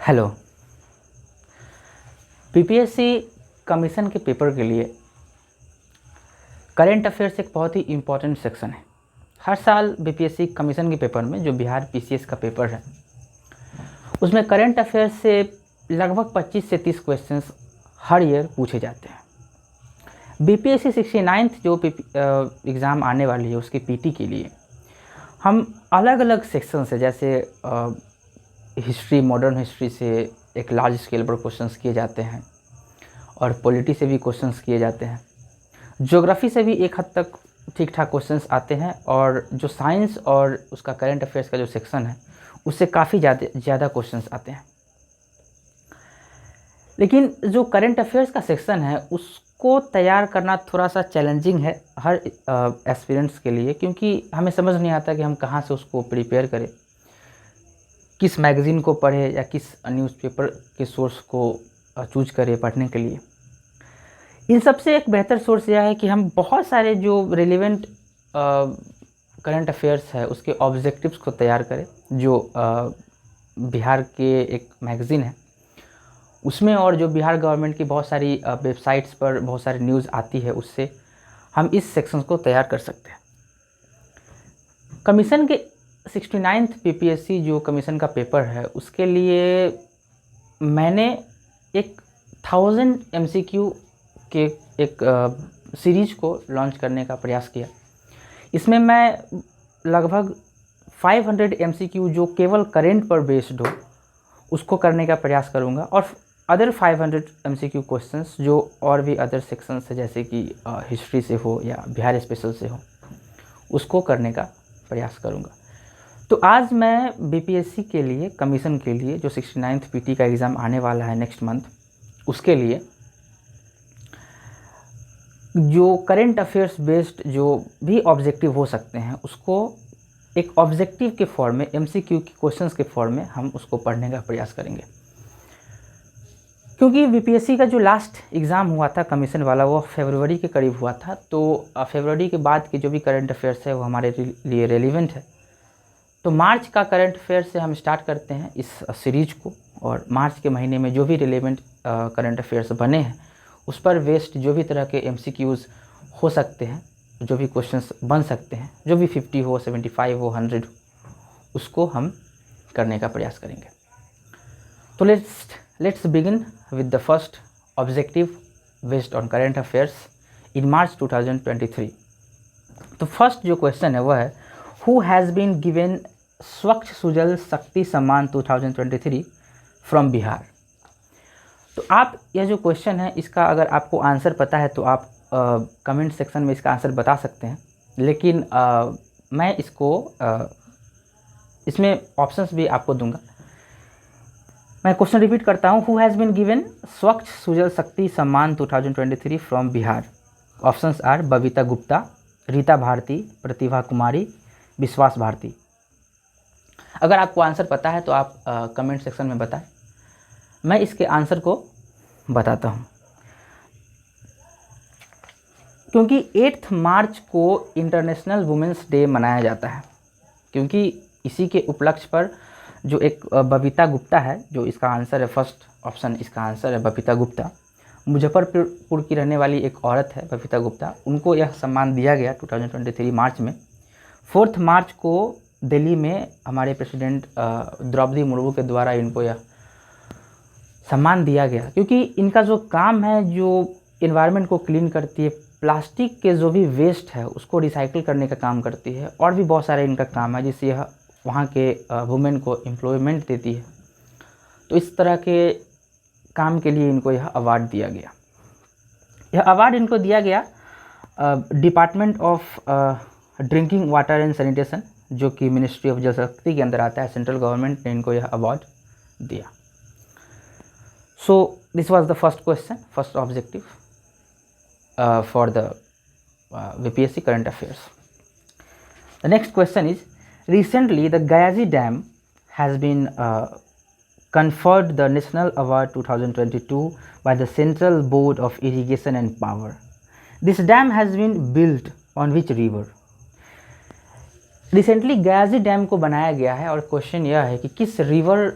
Hello. PPSC commission के paper के लिए करंट अफेयर्स एक बहुत ही इम्पॉर्टेंट सेक्शन है। हर साल बीपीएससी कमीशन के पेपर में जो बिहार पीसीएस का पेपर है उसमें करंट अफेयर्स से लगभग 25 से 30 क्वेश्चंस हर ईयर पूछे जाते हैं। बीपीएससी 69th जो एग्ज़ाम आने वाली है उसके पीटी के लिए हम अलग अलग सेक्शन से, जैसे हिस्ट्री, मॉडर्न हिस्ट्री से एक लार्ज स्केल पर क्वेश्चंस किए जाते हैं और पॉलिटी से भी क्वेश्चंस किए जाते हैं। ज्योग्राफी से भी एक हद तक ठीक ठाक क्वेश्चंस आते हैं और जो साइंस और उसका करंट अफेयर्स का जो सेक्शन है उससे काफ़ी ज़्यादा क्वेश्चंस आते हैं। लेकिन जो करंट अफेयर्स का सेक्शन है उसको तैयार करना थोड़ा सा चैलेंजिंग है हर एस्पिरेंट्स के लिए, क्योंकि हमें समझ नहीं आता कि हम कहाँ से उसको प्रिपेयर करें, किस मैगज़ीन को पढ़े या किस न्यूज़पेपर के सोर्स को चूज करें पढ़ने के लिए। इन सब से एक बेहतर सोर्स यह है कि हम बहुत सारे जो रिलेवेंट करंट अफेयर्स है उसके ऑब्जेक्टिव्स को तैयार करें। जो बिहार के एक मैगज़ीन है उसमें और जो बिहार गवर्नमेंट की बहुत सारी वेबसाइट्स पर बहुत सारी न्यूज़ आती है उससे हम इस सेक्शन को तैयार कर सकते हैं। कमीशन के 69th पीपीएससी जो कमीशन का पेपर है उसके लिए मैंने एक 1000 एमसीक्यू के एक सीरीज को लॉन्च करने का प्रयास किया। इसमें मैं लगभग 500 एमसीक्यू जो केवल करेंट पर बेस्ड हो उसको करने का प्रयास करूंगा और अदर 500 एमसीक्यू क्वेश्चंस जो और भी अदर सेक्शन से, जैसे कि हिस्ट्री से हो या बिहार स्पेशल से हो, उसको करने का प्रयास करूंगा। तो आज मैं बीपीएससी के लिए, कमीशन के लिए जो 69th पीटी का एग्ज़ाम आने वाला है नेक्स्ट मंथ, उसके लिए जो करंट अफेयर्स बेस्ड जो भी ऑब्जेक्टिव हो सकते हैं उसको एक ऑब्जेक्टिव के फॉर्म में, एमसीक्यू के क्वेश्चंस के फॉर्म में हम उसको पढ़ने का प्रयास करेंगे। क्योंकि बीपीएससी का जो लास्ट एग्ज़ाम हुआ था कमीशन वाला वो फरवरी के करीब हुआ था, तो फरवरी के बाद के जो भी करंट अफेयर्स है वो हमारे लिए रेलिवेंट है। तो मार्च का करंट अफेयर्स से हम स्टार्ट करते हैं इस सीरीज को, और मार्च के महीने में जो भी रिलेवेंट करंट अफेयर्स बने हैं उस पर बेस्ड जो भी तरह के एमसीक्यूज़ हो सकते हैं, जो भी क्वेश्चंस बन सकते हैं, जो भी 50 हो, 75 हो, 100 हो, उसको हम करने का प्रयास करेंगे। तो let's begin with the first objective based on current affairs in March 2023। तो फर्स्ट जो क्वेश्चन है वह है, हु हैज़ बीन गिवन स्वच्छ सुजल शक्ति सम्मान 2023 फ्रॉम बिहार। तो आप यह जो क्वेश्चन है इसका अगर आपको आंसर पता है तो आप कमेंट सेक्शन में इसका आंसर बता सकते हैं, लेकिन मैं इसको इसमें ऑप्शंस भी आपको दूंगा। मैं क्वेश्चन रिपीट करता हूँ, हु हैज़ बीन गिवन स्वच्छ Sujal Shakti Samman 2023 from Bihar. Options are Babita Gupta, Rita Bharti, Pratibha Kumari, Vishwas Bharti. अगर आपको आंसर पता है तो आप कमेंट सेक्शन में बताएं। मैं इसके आंसर को बताता हूं। क्योंकि 8 मार्च को इंटरनेशनल वुमेंस डे मनाया जाता है, क्योंकि इसी के उपलक्ष्य पर जो एक बबीता गुप्ता है, जो इसका आंसर है, फर्स्ट ऑप्शन इसका आंसर है बबीता गुप्ता, मुजफ्फरपुर की रहने वाली एक औरत है बबीता गुप्ता, उनको यह सम्मान दिया गया 2023 मार्च में। 4 मार्च को दिल्ली में हमारे प्रेसिडेंट द्रौपदी मुर्मू के द्वारा इनको यह सम्मान दिया गया, क्योंकि इनका जो काम है, जो इन्वायरमेंट को क्लीन करती है, प्लास्टिक के जो भी वेस्ट है उसको रिसाइकिल करने का काम करती है, और भी बहुत सारे इनका काम है जिससे यह वहाँ के वुमेन को एम्प्लॉयमेंट देती है। तो इस तरह के काम के लिए इनको यह अवार्ड दिया गया। यह अवार्ड इनको दिया गया department of drinking water and sanitation, जो कि मिनिस्ट्री ऑफ जल शक्ति के अंदर आता है। सेंट्रल गवर्नमेंट ने इनको यह अवार्ड दिया। So this was the first question, first objective for the BPSC current affairs. The next question is, recently the Gayaji Dam has been conferred the National Award 2022 by the Central Board of Irrigation and Power. This dam has been built on which river? Recently Gayaji dam को बनाया गया है और question यह है कि किस river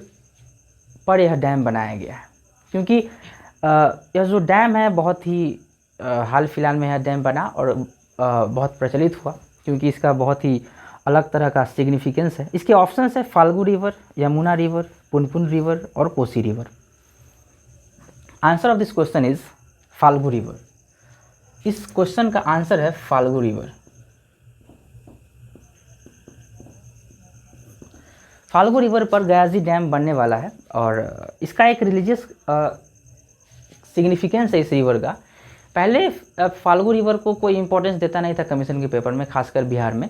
पर यह डैम बनाया गया है। क्योंकि यह जो डैम है बहुत ही हाल फिलहाल में यह डैम बना और बहुत प्रचलित हुआ, क्योंकि इसका बहुत ही अलग तरह का सिग्निफिकेंस है। इसके ऑप्शंस है Falgu river, Yamuna river, Punpun river और Kosi river. Answer of this question is Falgu river. इस क्वेश्चन का आंसर है फाल्गु रिवर। फाल्गु रिवर पर गयाजी डैम बनने वाला है और इसका एक रिलीजियस सिग्निफिकेंस है इस रिवर का। पहले फाल्गु रिवर को कोई इंपॉर्टेंस देता नहीं था कमीशन के पेपर में, खासकर बिहार में,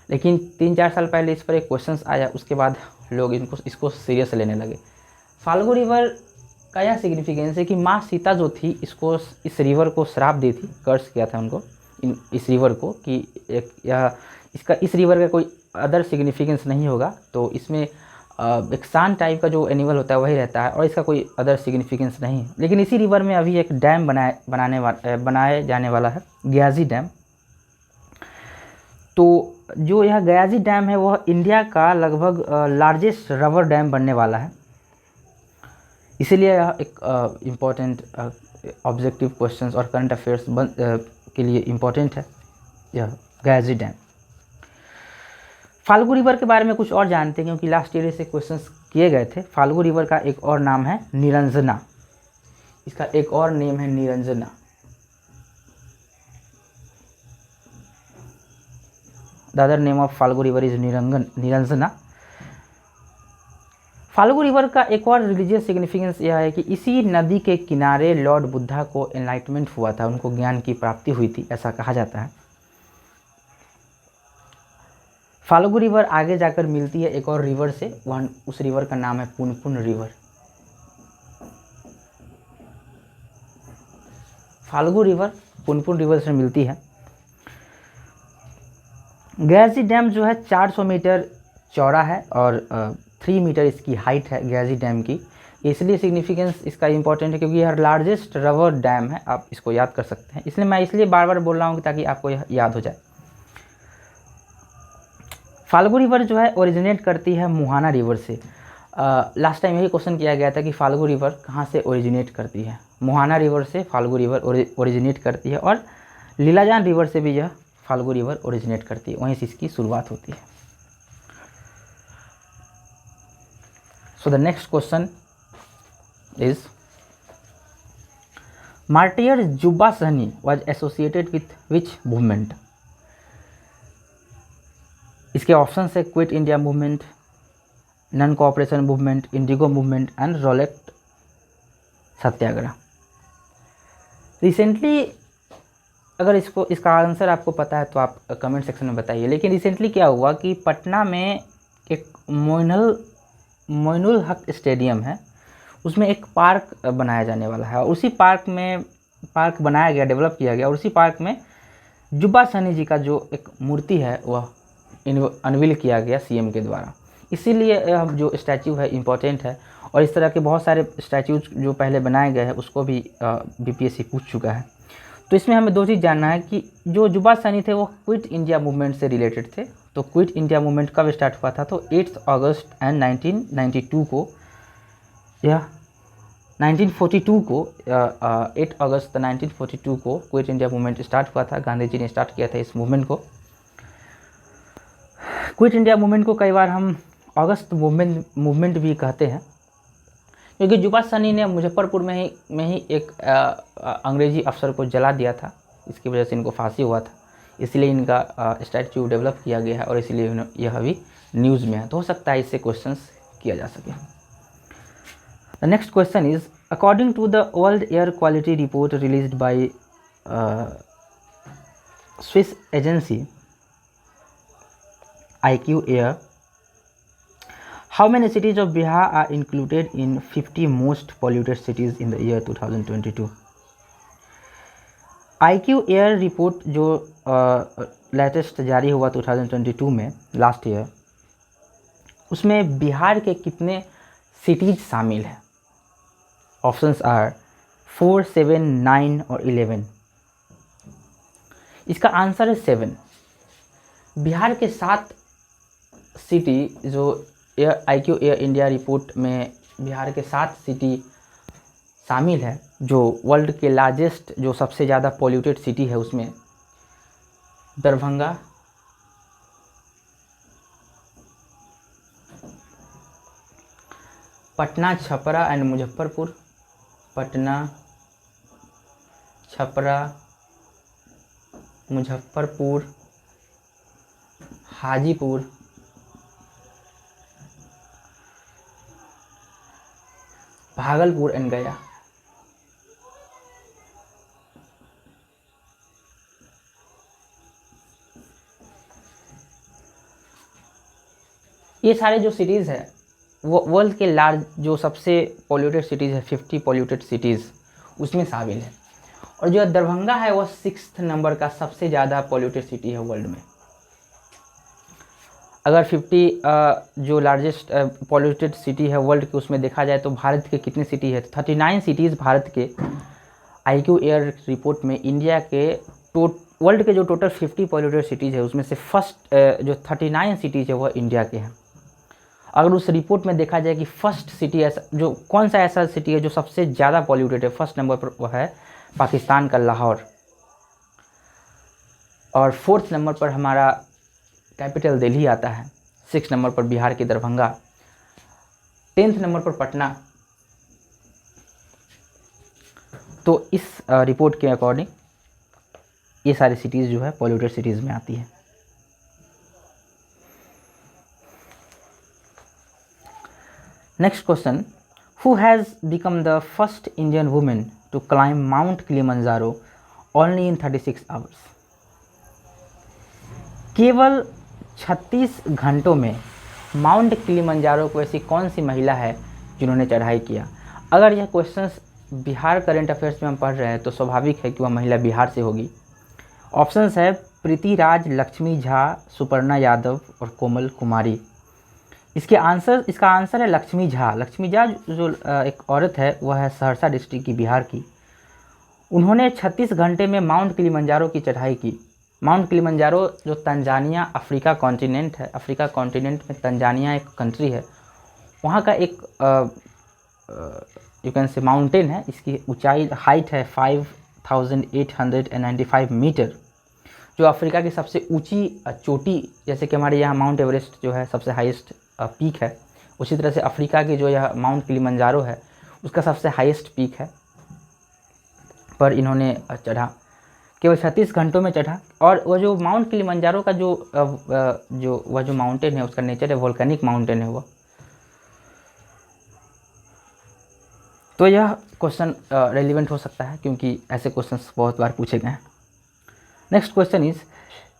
लेकिन 3-4 साल पहले इस पर एक क्वेश्चन आया, उसके बाद लोग इसको सीरियस लेने लगे। फाल्गु रिवर का यह सिग्निफिकेंस है कि माँ सीता जो थी इस रिवर को श्राप दी थी, कर्ज किया था उनको इस रिवर को कि इस रिवर का कोई अदर सिग्निफिकेंस नहीं होगा, तो इसमें एक शांत टाइप का जो एनिमल होता है वही रहता है और इसका कोई अदर सिग्निफिकेंस नहीं। लेकिन इसी रिवर में अभी एक डैम बनाए जाने वाला है, गयाजी डैम। तो जो यह गयाजी डैम है वह इंडिया का लगभग लार्जेस्ट रबर डैम बनने वाला है, इसीलिए यह एक इम्पॉर्टेंट ऑब्जेक्टिव क्वेश्चंस और करंट अफेयर्स के लिए इम्पॉर्टेंट है यह गयाजी डैम। फाल्गु रिवर के बारे में कुछ और जानते हैं, क्योंकि लास्ट ईयर से क्वेश्चंस किए गए थे। फाल्गु रिवर का एक और नाम है निरंजना, इसका एक और नेम है Niranjana. The other name of Falgu river is Niranjana. Falgu river का एक और रिलीजियस सिग्निफिकेंस यह है कि इसी नदी के किनारे लॉर्ड बुद्धा को एनलाइटमेंट हुआ था, उनको ज्ञान की प्राप्ति हुई थी, ऐसा कहा जाता है। फाल्गु रिवर आगे जाकर मिलती है एक और रिवर से, उस रिवर का नाम है Punpun river. Falgu river Punpun river से मिलती है। गयाजी डैम जो है 400 मीटर चौड़ा है और 3 मीटर इसकी हाइट है गयाजी डैम की। इसलिए सिग्निफिकेंस इसका इंपॉर्टेंट है क्योंकि यह लार्जेस्ट रबर डैम है, आप इसको याद कर सकते हैं। इसलिए मैं बार बार बोल रहा हूँ ताकि आपको यह याद हो जाए। फाल्गु रिवर जो है ओरिजिनेट करती है मुहाना रिवर से। लास्ट टाइम यही क्वेश्चन किया गया था कि फाल्गु रिवर कहाँ से ओरिजिनेट करती है। मुहाना रिवर से फाल्गु रिवर ओरिजिनेट करती है और लीलाजान रिवर से भी यह फाल्गु रिवर ओरिजिनेट करती है, वहीं से इसकी शुरुआत होती है। So the next question is martyr Jubba Sahni was associated with which movement. इसके ऑप्शंस है quit India movement, non cooperation movement, indigo movement and Rowlatt Satyagraha. Recently अगर इसका आंसर आपको पता है तो आप कमेंट सेक्शन में बताइए। लेकिन रिसेंटली क्या हुआ कि पटना में एक मोइनुल हक स्टेडियम है, उसमें एक पार्क बनाया जाने वाला है और उसी पार्क बनाया गया, डेवलप किया गया और उसी पार्क में जुब्बा सहनी जी का जो एक मूर्ति है वह अनवील किया गया सीएम के द्वारा। इसीलिए जो स्टैचू है इम्पोर्टेंट है और इस तरह के बहुत सारे स्टैचूज जो पहले बनाए गए हैं उसको भी बीपीएससी पूछ चुका है। तो इसमें हमें 2 चीज़ जानना है कि जो जुब्बा सहनी थे वो क्विट इंडिया मूवमेंट से रिलेटेड थे। तो क्विट इंडिया मूवमेंट कब स्टार्ट हुआ था, तो 8 अगस्त एंड 1942 को, यह 1942 को 8 अगस्त 1942 को क्विट इंडिया मूवमेंट स्टार्ट हुआ था। गांधी जी ने स्टार्ट किया था इस मूवमेंट को। क्विट इंडिया मूवमेंट को कई बार हम अगस्त मूवमेंट भी कहते हैं, क्योंकि जुब्बा सहनी ने मुजफ्फरपुर में ही एक अंग्रेजी अफसर को जला दिया था, इसकी वजह से इनको फांसी हुआ था। इसलिए इनका स्टैचू डेवलप किया गया है और इसलिए यह अभी न्यूज़ में है, तो हो सकता है इससे क्वेश्चंस किया जा सके। The next question is according to the world air quality report released by Swiss agency IQ Air, how many cities of Bihar are included in 50 most polluted cities in the year 2022? IQ Air report जो latest जारी हुआ 2022 में, last year, उसमें बिहार के कितने cities शामिल है? Options are 4, 7, 9 और 11। इसका आंसर है 7। बिहार के 7 सिटी जो IQ एयर इंडिया रिपोर्ट में बिहार के 7 सिटी शामिल है, जो वर्ल्ड के लार्जेस्ट, जो सबसे ज़्यादा पॉल्यूटेड सिटी है उसमें दरभंगा, पटना, छपरा एंड मुजफ्फरपुर, पटना, छपरा, मुजफ्फरपुर, हाजीपुर, भागलपुर एंड गया। ये सारे जो सिटीज़ है वो वर्ल्ड के लार्ज, जो सबसे पॉल्यूटेड सिटीज़ है, 50 पॉल्यूटेड सिटीज़ उसमें शामिल है। और जो दरभंगा है वो 6th नंबर का सबसे ज़्यादा पॉल्यूटेड सिटी है वर्ल्ड में। अगर 50 जो लार्जेस्ट पॉल्यूटेड सिटी है वर्ल्ड के उसमें देखा जाए तो भारत के कितनी सिटी है, 39 सिटीज़ भारत के IQ एयर रिपोर्ट में इंडिया के वर्ल्ड के जो टोटल 50 पॉल्यूटेड सिटीज़ है उसमें से फर्स्ट जो 39 सिटीज़ है वह इंडिया के हैं। अगर उस रिपोर्ट में देखा जाए कि फर्स्ट सिटी ऐसा जो कौन सा ऐसा सिटी है जो सबसे ज़्यादा पॉल्यूटेड है, फर्स्ट नंबर पर वह है पाकिस्तान का लाहौर, और 4th नंबर पर हमारा कैपिटल दिल्ली आता है, 6th नंबर पर बिहार की दरभंगा, 10th नंबर पर पटना। तो इस रिपोर्ट के अकॉर्डिंग ये सारी सिटीज़ जो है पॉल्यूटेड सिटीज़ में आती है। Next question, who has become the first Indian women to climb Mount Kilimanjaro only in 36 hours. केवल 36 घंटों में माउंट किलिमंजारो को ऐसी कौन सी महिला है जिन्होंने चढ़ाई किया। अगर यह क्वेश्चंस बिहार करंट अफेयर्स में हम पढ़ रहे हैं तो स्वाभाविक है कि वह महिला बिहार से होगी। ऑप्शंस है प्रीति राज, लक्ष्मी झा, सुपर्णा यादव और कोमल कुमारी। इसका आंसर है लक्ष्मी झा। लक्ष्मी झा जो एक औरत है वह है सहरसा डिस्ट्रिक्ट की, बिहार की। उन्होंने 36 घंटे में माउंट किलिमंजारो की चढ़ाई की। माउंट किलिमंजारो जो तंजानिया अफ्रीका कॉन्टिनेंट है, अफ्रीका कॉन्टिनेंट में तंजानिया एक कंट्री है, वहाँ का एक यू कैन से माउंटेन है। इसकी ऊंचाई हाइट है 5895 मीटर, जो अफ्रीका की सबसे ऊंची चोटी, जैसे कि हमारे यहाँ माउंट एवरेस्ट जो है सबसे हाईएस्ट पीक है, उसी तरह से अफ्रीका की जो यह माउंट किलिमंजारो है उसका सबसे हाईएस्ट पीक है, पर इन्होंने चढ़ा, केवल 36 घंटों में चढ़ा। और वह जो माउंट किलिमंजारो का जो माउंटेन है उसका नेचर है वोल्केनिक माउंटेन है वह। तो यह क्वेश्चन रेलिवेंट हो सकता है क्योंकि ऐसे क्वेश्चंस बहुत बार पूछे गए हैं। Next question is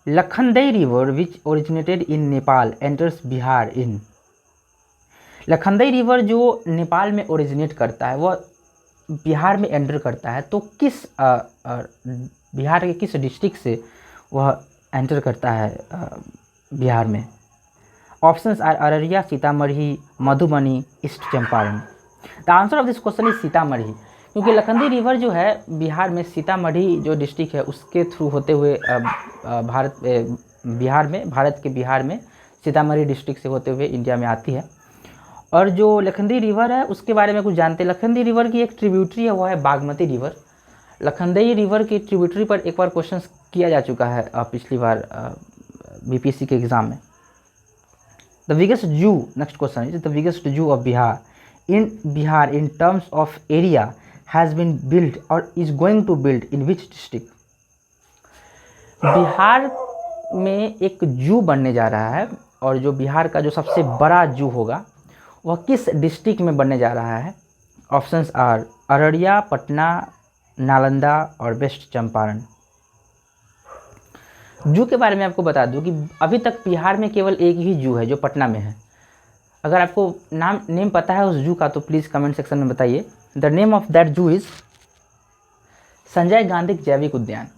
Lakhandei river which originated in Nepal enters Bihar in. Lakhandei river जो नेपाल में ओरिजिनेट करता है वह बिहार में एंटर करता है, तो किस बिहार के किस डिस्ट्रिक्ट से वह एंटर करता है बिहार में। Options are Araria, Sitamarhi, Madhubani, east Champaran. The answer of this question is Sitamarhi, क्योंकि लखनदेई रिवर जो है बिहार में सीतामढ़ी जो डिस्ट्रिक्ट है उसके थ्रू होते हुए भारत के बिहार में सीतामढ़ी डिस्ट्रिक्ट से होते हुए इंडिया में आती है। और जो लखनदेई रिवर है उसके बारे में कुछ जानते हैं। लखनदेई रिवर की एक ट्रिब्यूटरी है, वो है बागमती रिवर। लखनदेई रिवर की ट्रिब्यूटरी पर एक बार क्वेश्चन किया जा चुका है पिछली बार बीपीएससी के एग्जाम में। The biggest zoo, next question is the biggest zoo of Bihar in terms of area has been build or is going to build in which district. Bihar में एक जू बनने जा रहा है और जो बिहार का जो सबसे बड़ा जू होगा वह किस डिस्ट्रिक्ट में बनने जा रहा है। ऑप्शंस आर अररिया, पटना, नालंदा और वेस्ट चंपारण। जू के बारे में आपको बता दूं कि अभी तक बिहार में केवल एक ही जू है जो पटना में है। अगर आपको नेम पता है उस जू का तो प्लीज़ कमेंट सेक्शन में बताइए। द नेम ऑफ दैट जू इज़ संजय गांधी जैविक उद्यान।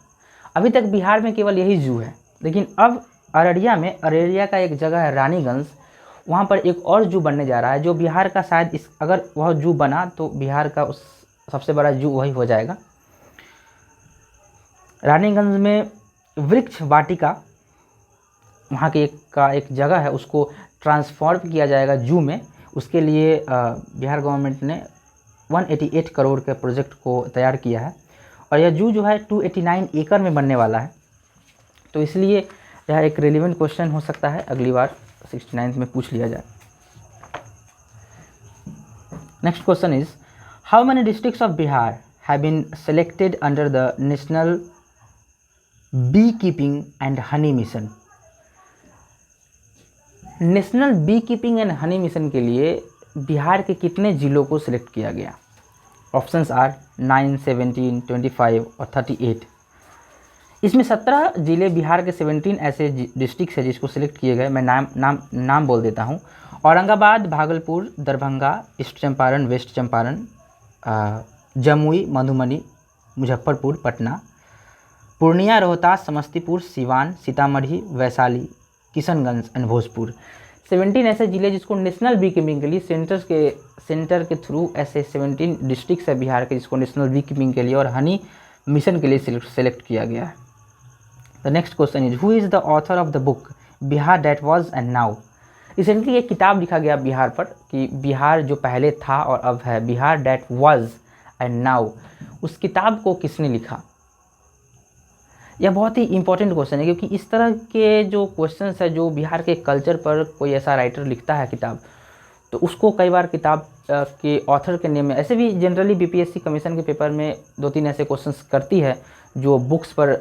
अभी तक बिहार में केवल यही जू है, लेकिन अब अररिया का एक जगह है रानीगंज, वहाँ पर एक और जू बनने जा रहा है जो बिहार का शायद अगर वह जू बना तो बिहार का उस सबसे बड़ा जू वही हो जाएगा। रानीगंज में वृक्ष वाटिका वहाँ के एक जगह है, उसको ट्रांसफॉर्म किया जाएगा जू में, उसके लिए बिहार गवर्नमेंट ने 188 करोड़ के प्रोजेक्ट को तैयार किया है और यह जू जो है 289 एकड़ में बनने वाला है। तो इसलिए यह एक रेलिवेंट क्वेश्चन हो सकता है, अगली बार 69th में पूछ लिया जाए। Next question is how many districts of Bihar have been selected under the national bee keeping and honey mission. National bee keeping and honey mission के लिए बिहार के कितने जिलों को सिलेक्ट किया गया? ऑप्शंस आर 9, 17, 25 और 38। इसमें 17 जिले बिहार के 17 ऐसे डिस्ट्रिक्ट है जिसको सिलेक्ट किए गए। मैं नाम बोल देता हूँ। Aurangabad, Bhagalpur, Darbhanga, east Champaran, west Champaran, Jamui, Madhubani, Muzaffarpur, Patna, Purnia, Rohtas, Samastipur, Siwan, Sitamarhi, Vaishali, Kishanganj and Bhojpur. 17 ऐसे जिले जिसको नेशनल बी कीपिंग के लिए सेंटर के थ्रू ऐसे 17 डिस्ट्रिक्ट्स है बिहार के जिसको नेशनल बी कीपिंग के लिए और हनी मिशन के लिए सेलेक्ट किया गया है। The next question is who is the author of the book Bihar that was and now. Recently एक किताब लिखा गया बिहार पर कि बिहार जो पहले था और अब है, Bihar that was and now. उस किताब को किसने लिखा? यह बहुत ही इंपॉर्टेंट क्वेश्चन है क्योंकि इस तरह के जो क्वेश्चंस है जो बिहार के कल्चर पर कोई ऐसा राइटर लिखता है किताब, तो उसको कई बार किताब के ऑथर के नेम में, ऐसे भी जनरली बीपीएससी कमीशन के पेपर में 2-3 ऐसे क्वेश्चंस करती है जो बुक्स पर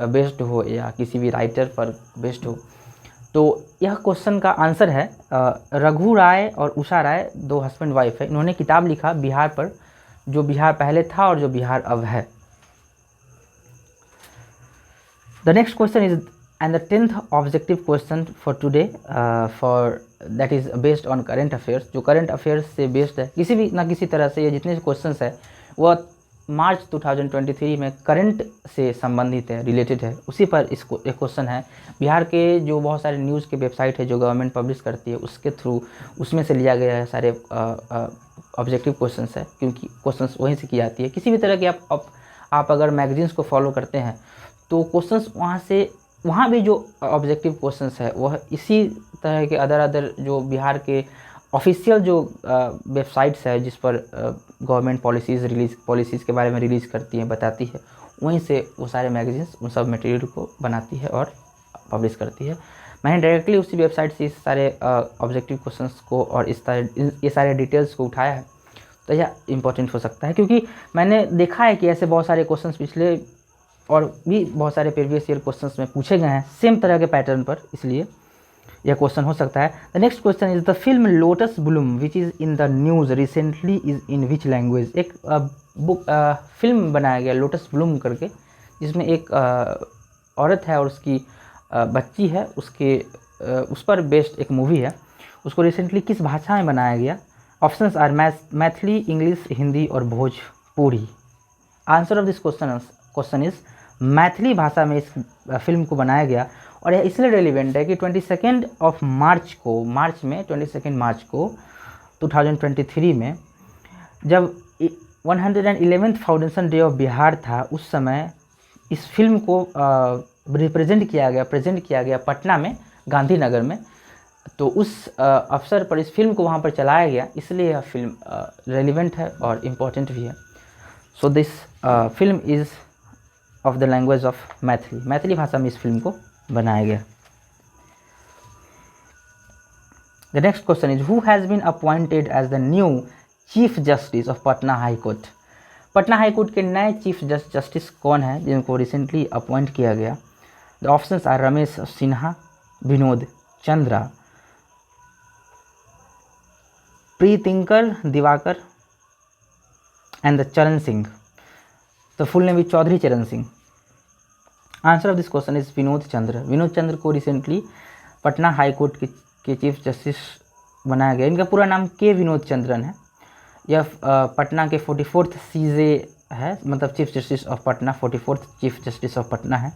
बेस्ड हो या किसी भी राइटर पर बेस्ड हो। तो यह क्वेश्चन का आंसर है रघु राय और उषा राय, 2 हस्बैंड वाइफ है। इन्होंने किताब लिखा बिहार पर, जो बिहार पहले था और जो बिहार अब है। The next question is and the 10th objective question for today for that is based on current affairs, जो current affairs से based है किसी भी ना किसी तरह से। ये जितने क्वेश्चंस है वह मार्च 2023 में करंट से संबंधित है, रिलेटेड है, उसी पर इसको एक क्वेश्चन है। बिहार के जो बहुत सारे न्यूज़ के वेबसाइट है जो गवर्नमेंट पब्लिश करती है उसके थ्रू उसमें से लिया गया है सारे ऑब्जेक्टिव क्वेश्चंस है, क्योंकि क्वेश्चंस वहीं से की जाती है। किसी भी तरह के आप अगर मैगजीन्स को फॉलो करते हैं तो क्वेश्चंस वहाँ भी जो ऑब्जेक्टिव क्वेश्चंस है वह इसी तरह के अदर जो बिहार के ऑफिशियल जो वेबसाइट्स है जिस पर गवर्नमेंट पॉलिसीज़ के बारे में रिलीज़ करती है, बताती है, वहीं से वो सारे मैगजीन्स उन सब मटेरियल को बनाती है और पब्लिश करती है। मैंने डायरेक्टली उसी वेबसाइट से इस सारे ऑब्जेक्टिव क्वेश्चंस को और ये सारे डिटेल्स को उठाया है। तो यह इम्पोर्टेंट हो सकता है क्योंकि मैंने देखा है कि ऐसे बहुत सारे क्वेश्चंस पिछले और भी बहुत सारे प्रीवियस ईयर क्वेश्चंस में पूछे गए हैं सेम तरह के पैटर्न पर, इसलिए यह क्वेश्चन हो सकता है। The next question is the film lotus Bloom which is in the news recently is in which language. एक फिल्म बनाया गया लोटस ब्लूम करके, जिसमें एक औरत है और उसकी बच्ची है, उस पर बेस्ड एक मूवी है। उसको रिसेंटली किस भाषा में बनाया गया? Options are Maithili, English, Hindi और Bhojpuri. Answer of this question is Maithili भाषा में इस फिल्म को बनाया गया और यह इसलिए रेलिवेंट है कि 22 मार्च को 2023 में जब 111th foundation day of Bihar था, उस समय इस फिल्म को प्रेजेंट किया गया पटना में, गांधीनगर में। तो उस अवसर पर इस फिल्म को वहाँ पर चलाया गया, इसलिए यह फिल्म रेलिवेंट है और इम्पोर्टेंट भी है। So this film is of the language of Maithili भाषा में इस फिल्म को बनाया गया। The next question is who has been appointed as the new chief justice of Patna high court. Patna high court के नए चीफ जस्टिस कौन है जिनको रिसेंटली अपॉइंट किया गया? The options are Ramesh Sinha, Vinod Chandra, Pritinkar Diwakar and the Charan Singh. The full name is Chaudhary Charan Singh. Answer of this question is Vinod Chandra को recently Patna high court के chief justice बनाया गया। इनका पूरा नाम के विनोद चंद्रन है। यह पटना के 44th सीजे है, मतलब chief justice of Patna, 44th chief justice of Patna है।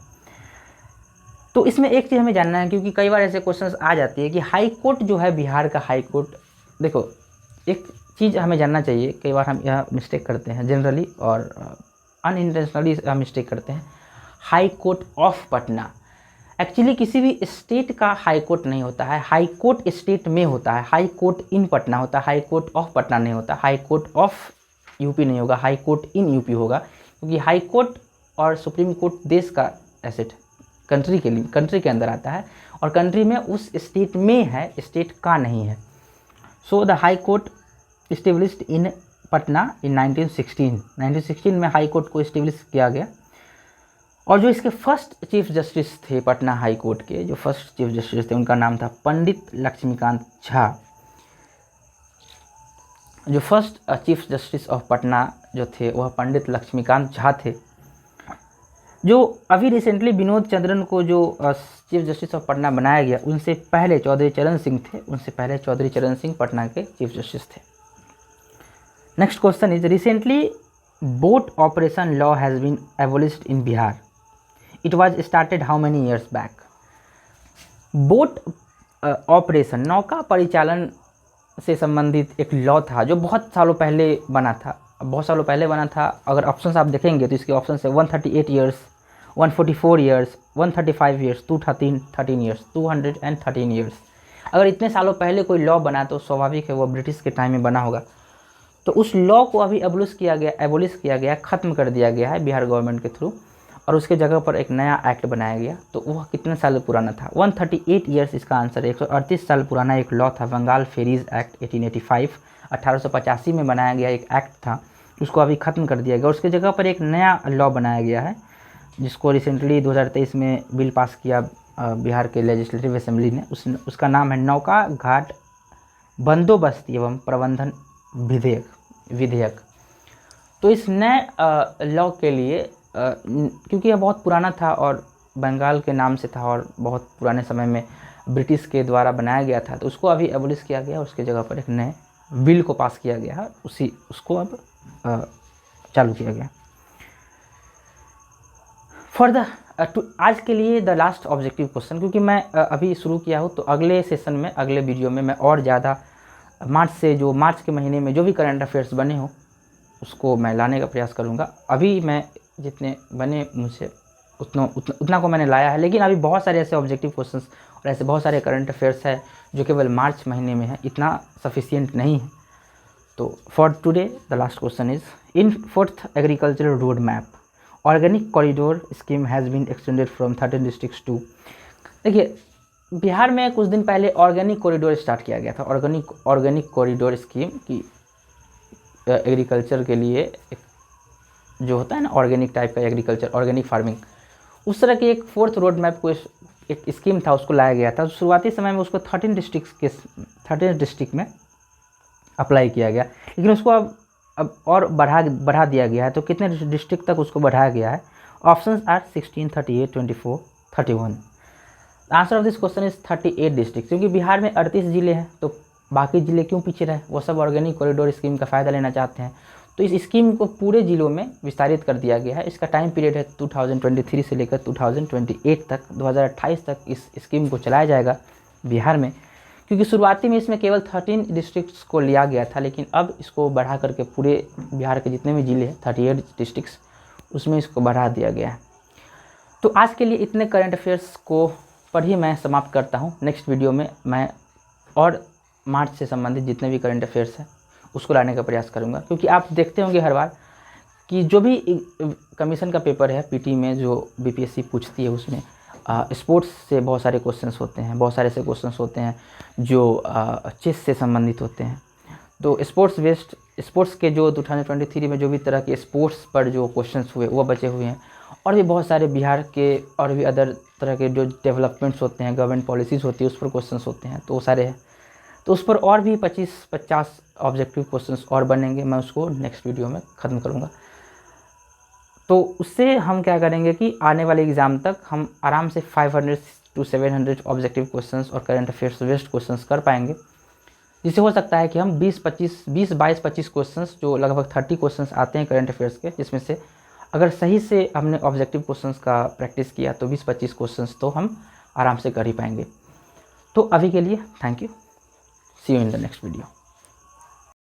तो इसमें एक चीज़ हमें जानना है, क्योंकि कई बार ऐसे क्वेश्चंस आ जाती है कि हाई कोर्ट जो है बिहार का हाई कोर्ट, देखो एक चीज़ हमें जानना चाहिए, कई बार हम यह मिस्टेक करते हैं जनरली और अनइंटेंशनली मिस्टेक करते हैं। High court of Patna, actually किसी भी स्टेट का हाई कोर्ट नहीं होता है, हाई कोर्ट स्टेट में होता है, हाई कोर्ट इन पटना होता है, हाई कोर्ट ऑफ पटना नहीं होता, हाई कोर्ट ऑफ यूपी नहीं होगा, हाई कोर्ट इन यूपी होगा, क्योंकि हाई कोर्ट और सुप्रीम कोर्ट देश का एसेट कंट्री के लिए, कंट्री के अंदर आता है, और कंट्री में उस स्टेट में है, स्टेट का नहीं है। So the high court established in Patna in 1916 में हाई कोर्ट को इस्टेब्लिश किया गया। और जो इसके फर्स्ट चीफ जस्टिस थे पटना हाई कोर्ट के, जो फर्स्ट चीफ जस्टिस थे, उनका नाम था पंडित लक्ष्मीकांत झा। जो first chief justice of Patna जो थे वह पंडित लक्ष्मीकांत झा थे। जो अभी रिसेंटली विनोद चंद्रन को जो चीफ जस्टिस ऑफ पटना बनाया गया, उनसे पहले चौधरी चरण सिंह थे, उनसे पहले चौधरी चरण सिंह पटना के चीफ जस्टिस थे। Next question is, recently boat operation law has been abolished in Bihar. It was started how many years back. Boat operation, नौका परिचालन से संबंधित एक लॉ था जो बहुत सालों पहले बना था, बहुत सालों पहले बना था। अगर ऑप्शंस आप देखेंगे तो इसके ऑप्शन है 138 years, 144 years, 135 years, 213 years, 213 years. अगर इतने सालों पहले कोई लॉ बना तो स्वाभाविक है वो ब्रिटिश के टाइम में बना होगा। तो उस लॉ को अभी एबोलिश किया गया, ख़त्म कर दिया गया है बिहार गवर्नमेंट के थ्रू, और उसके जगह पर एक नया एक्ट बनाया गया। तो वह कितने साल पुराना था? 138 ईयर्स इसका आंसर है। 138 साल पुराना एक लॉ था, बंगाल फेरीज एक्ट 1885, 1885 में बनाया गया एक एक्ट था, उसको अभी ख़त्म कर दिया गया। उसके जगह पर एक नया लॉ बनाया गया है, जिसको रिसेंटली 2023 में बिल पास किया बिहार के लेजिस्लेटिव असेंबली ने। उसका नाम है नौका घाट बंदोबस्त एवं प्रबंधन विधेयक। तो इस नए लॉ के लिए क्योंकि यह बहुत पुराना था और बंगाल के नाम से था और बहुत पुराने समय में ब्रिटिश के द्वारा बनाया गया था, तो उसको अभी एबोलिश किया गया, उसके जगह पर एक नए बिल को पास किया गया है, उसको अब चालू किया गया। फॉर द आज के लिए द लास्ट ऑब्जेक्टिव क्वेश्चन, क्योंकि मैं अभी शुरू किया हूँ, तो अगले सेशन में, अगले वीडियो में मैं और ज़्यादा मार्च के महीने में जो भी करंट अफेयर्स बने हो उसको मैं लाने का प्रयास करूँगा। अभी मैं जितने बने मुझसे उतना को मैंने लाया है, लेकिन अभी बहुत सारे ऐसे ऑब्जेक्टिव क्वेश्चंस और ऐसे बहुत सारे करंट अफेयर्स है जो केवल मार्च महीने में है, इतना सफिशिएंट नहीं है। तो for today the last question is, in 4th agricultural road map organic corridor scheme has been extended from 13 districts to. देखिए, बिहार में कुछ दिन पहले ऑर्गेनिक कॉरिडोर स्टार्ट किया गया था। ऑर्गेनिक कॉरिडोर स्कीम की एग्रीकल्चर के लिए एक जो होता है ना ऑर्गेनिक टाइप का एग्रीकल्चर, ऑर्गेनिक फार्मिंग, उस तरह की एक 4th रोड मैप को एक स्कीम था, उसको लाया गया था। शुरुआती समय में उसको 13 डिस्ट्रिक्ट में अप्लाई किया गया, लेकिन उसको अब और बढ़ा दिया गया है। तो कितने डिस्ट्रिक्ट तक उसको बढ़ाया गया है? Options are 16, 38, 24, 31। Answer of this question is 38 district, क्योंकि बिहार में 38 जिले हैं, तो बाकी जिले क्यों पीछे रहे? वो सब ऑर्गेनिक कॉरिडोर स्कीम का फ़ायदा लेना चाहते हैं। तो इस स्कीम को पूरे जिलों में विस्तारित कर दिया गया है। इसका टाइम पीरियड है 2023 से लेकर 2028 तक, 2028 तक इस स्कीम को चलाया जाएगा बिहार में। क्योंकि शुरुआती में इसमें केवल 13 डिस्ट्रिक्ट्स को लिया गया था, लेकिन अब इसको बढ़ा करके पूरे बिहार के जितने भी ज़िले हैं 38 डिस्ट्रिक्ट्स, उसमें इसको बढ़ा दिया गया है। तो आज के लिए इतने करंट अफेयर्स को पर ही मैं समाप्त करता हूँ। नेक्स्ट वीडियो में मैं और मार्च से संबंधित जितने भी करंट अफेयर्स हैं उसको लाने का प्रयास करूँगा, क्योंकि आप देखते होंगे हर बार कि जो भी कमीशन का पेपर है पीटी में जो बीपीएससी पूछती है, उसमें स्पोर्ट्स से बहुत सारे क्वेश्चंस होते हैं, बहुत सारे ऐसे क्वेश्चंस होते हैं जो चेस से संबंधित होते हैं। तो स्पोर्ट्स के जो 2023 में जो भी तरह के स्पोर्ट्स पर जो क्वेश्चंस हुए वो बचे हुए हैं, और भी बहुत सारे बिहार के और भी अदर तरह के जो डेवलपमेंट्स होते हैं, गवर्नमेंट पॉलिसीज़ होती है, उस पर क्वेश्चंस होते हैं, तो वो सारे हैं। तो उस पर और भी 25-50 ऑब्जेक्टिव क्वेश्चंस और बनेंगे, मैं उसको नेक्स्ट वीडियो में ख़त्म करूँगा। तो उससे हम क्या करेंगे कि आने वाले एग्ज़ाम तक हम आराम से 500 to 700 ऑब्जेक्टिव क्वेश्चंस और करंट अफेयर्स बेस्ड क्वेश्चंस कर पाएंगे, जिससे हो सकता है कि हम 20-22-25 क्वेश्चंस, जो लगभग 30 क्वेश्चंस आते हैं करंट अफेयर्स के, जिसमें से अगर सही से हमने ऑब्जेक्टिव क्वेश्चंस का प्रैक्टिस किया तो 20-25 क्वेश्चंस तो हम आराम से कर ही पाएंगे। तो अभी के लिए thank you, see you in the next video.